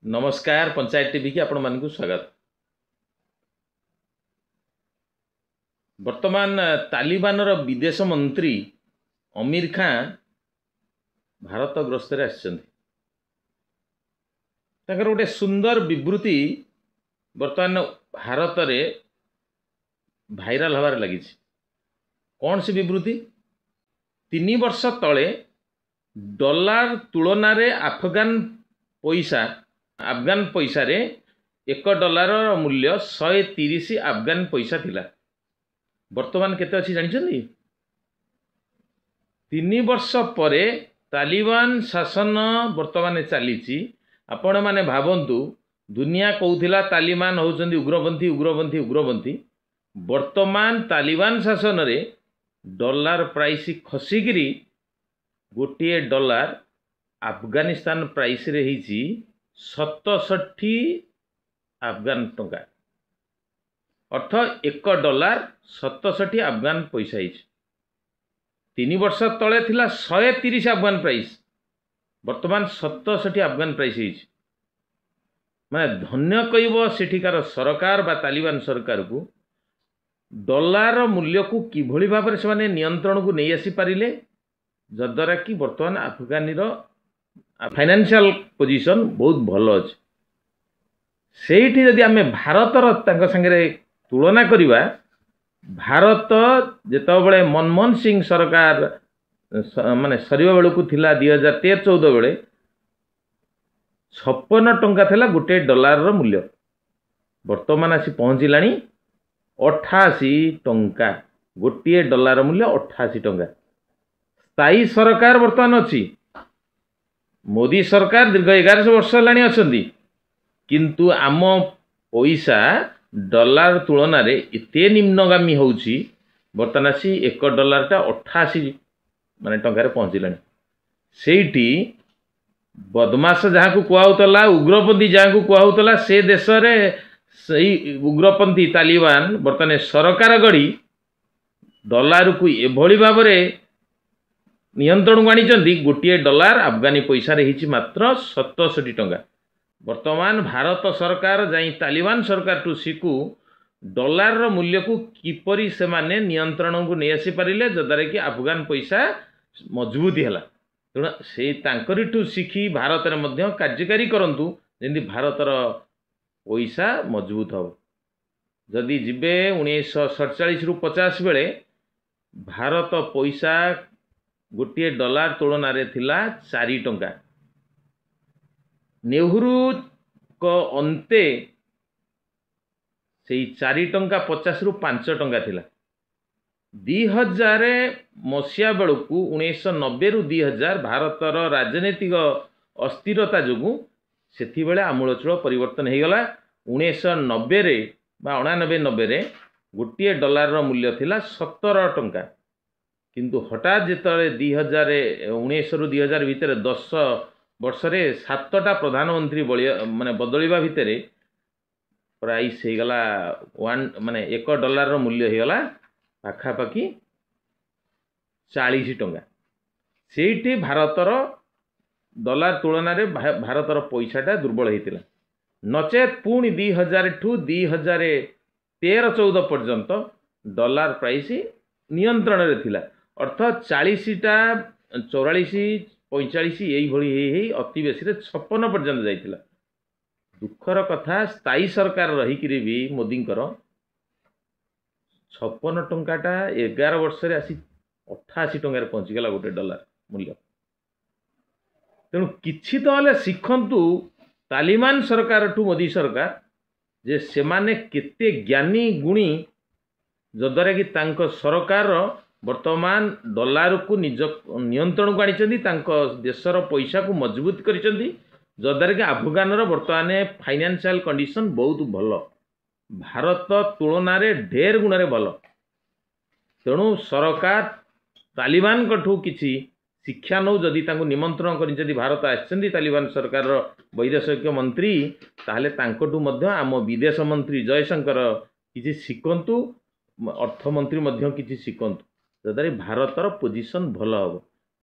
नमस्कार पंचायत टीवी की आपण मानकु स्वागत। वर्तमान तालिबान विदेश मंत्री आमिर खान भारत ग्रस्त आसर गोटे सुंदर विवृत्ति वर्तमान भारत रे भाइराल हबार लगी। कौन सी विवृत्ति? 3 वर्ष तले डॉलर तुलन रे अफगान पैसा रे $1 मूल्य 130 अफगान पैसा थिला। वर्तमान केते अछि जानिछन्ती? 3 वर्ष परे तालिबान शासन वर्तमान चली। आपण माने भावंतु दुनिया कहूथिला तालिबान होउछन्ती उग्रपंथी उग्रपंथी उग्रपंथी। वर्तमान तालिबान शासन रे डॉलर प्राइस खसिगिरी गोटे डॉलर अफगानिस्तान प्राइस रे हिची 67 अफगान टंका, अर्थ $1 67 अफगान पैसा हिची। 3 वर्ष तले थिला 130 अफगान प्राइस, वर्तमान 67 अफगान प्राइस हिची। माने धन्य कहब सेठिकार सरकार बा तालिबान सरकार को डॉलर मूल्य को किभली भाव से नियंत्रण को नहीं आसी पारिले, जद्वारा कि वर्तमान अफगानी फाइनेंशियल पोजीशन बहुत भल अच्छे। सेठी जदि आमे भारतर तांका संगे तुलना करिबा, भारत जेतबेले मनमोहन सिंह सरकार माने सरीबा बेलू थिला 2013-14 बेले 56 टंका थिला गोटे डॉलर मूल्य, वर्तमान आसी पहुँचलानी 88 टंका। गोटे डॉलर मूल्य 88 टंका। स्थायी सरकार वर्तमान अच्छी, मोदी सरकार दीर्घ 11 वर्ष हेलानी अछंती, किंतु आम पैसा डॉलर तुलन रे एते निम्नगामी होउची। वर्तमान आसी $1 टा 88 माने टंका रे पहुँचलानी। सेठी बदमाश जहाँ को कुआउतला, उग्रपंथी जहाँ को कुआउतला, से देश रे सही उग्रपंथी तालिबान वर्तमान सरकार गढ़ी डॉलर को एभली भाव में नियंत्रण को आनी। गोटे डॉलर अफगानी पैसा रही मात्र 67 टंका। वर्तमान भारत सरकार जाई तालिबान सरकार टू शिकु डॉलर मूल्य को किपरि से माने नियंत्रण को नहीं आसी पारिले, जद्वारा कि अफगान पैसा मजबूती है। तेणु से तांकरी टू शिखी भारत में मध्य कार्यकारी करंतु, जेंति भारतर पैसा मजबूत हो। जदि जीवे 1947-50 बेले भारत पैसा गोटे डॉलर तुलन रे थिला 4 टंका। नेहरू को अंते से 4 टंका 50 रु 5 टंका थिला। 2000 मसीहा बेलू 1990 रु 2000 भारतर राजनीतिक अस्थिरता जोगु सेति बेले आमूलचूल परिवर्तन हो गला। 1990 रे बा 89-90 रे गोटे डॉलर मूल्य थिला 17 टंका, किंतु हठात जिते 2019 रु 2000 भितर 10 वर्ष रे 7टा प्रधानमंत्री माने बदलिबा भितर प्राइस हो गला माने $1 मूल्य हो गला पाखापाखि 40 टंका। सेठी भारतर डॉलर तुलन रे भारतर पैसाटा दुर्बल होता। नचेत पुणी 2000 ठू 2013-14 पर्यंत डॉलर प्राइस नियंत्रण रे थिला, अर्थात 40टा 44-45 यही अति बेसी 56 पर्यंत जाइतिला। दुखर कथा, स्थायी सरकार रही भी मोदींकर 56 टंकाटा 11 वर्ष रे आसी 88 टंका पहुँचीगला गोटे डॉलर मूल्य। तेणु किछि तो हेले शिखंतु तालिबान सरकार ठू मोदी सरकार, जे सेमाने केते ज्ञानी गुणी, जद्वारा कि तांको सरकार वर्तमान डॉलर को निज नियंत्रण को आनी, देशर पैसा को मजबूत करिसेंती, जद्वारा कि अफगान वर्तमान फाइनेंशियल कंडीशन बहुत भल, भारत तुलन रे ढेर गुण भल। तेणु सरकार तालिबान कठू किछि शिक्षा नौ, जदि तांको निमंत्रण करी भारत आछन्ती तालिबान सरकार वैदेशिक मंत्री, ताहले तांकोटू मध्य आम विदेश मंत्री जयशंकर किछि शिखंतु, अर्थमंत्री मध्य किछि शिखंतु, जद्वारा भारतर पोजीशन भल हो।